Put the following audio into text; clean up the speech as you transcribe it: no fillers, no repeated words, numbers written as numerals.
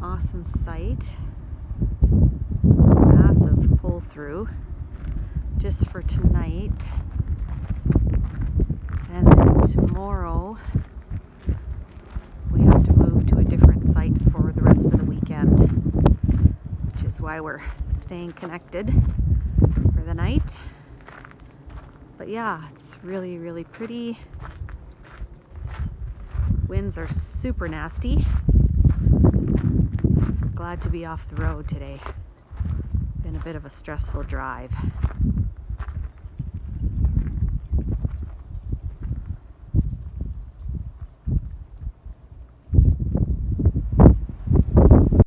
awesome site. It's a massive pull through just for tonight. And then tomorrow we have to move to a different site for the rest of the weekend, which is why we're staying connected for the night. But yeah, it's really, really pretty. Winds are super nasty. Glad to be off the road today. Been a bit of a stressful drive.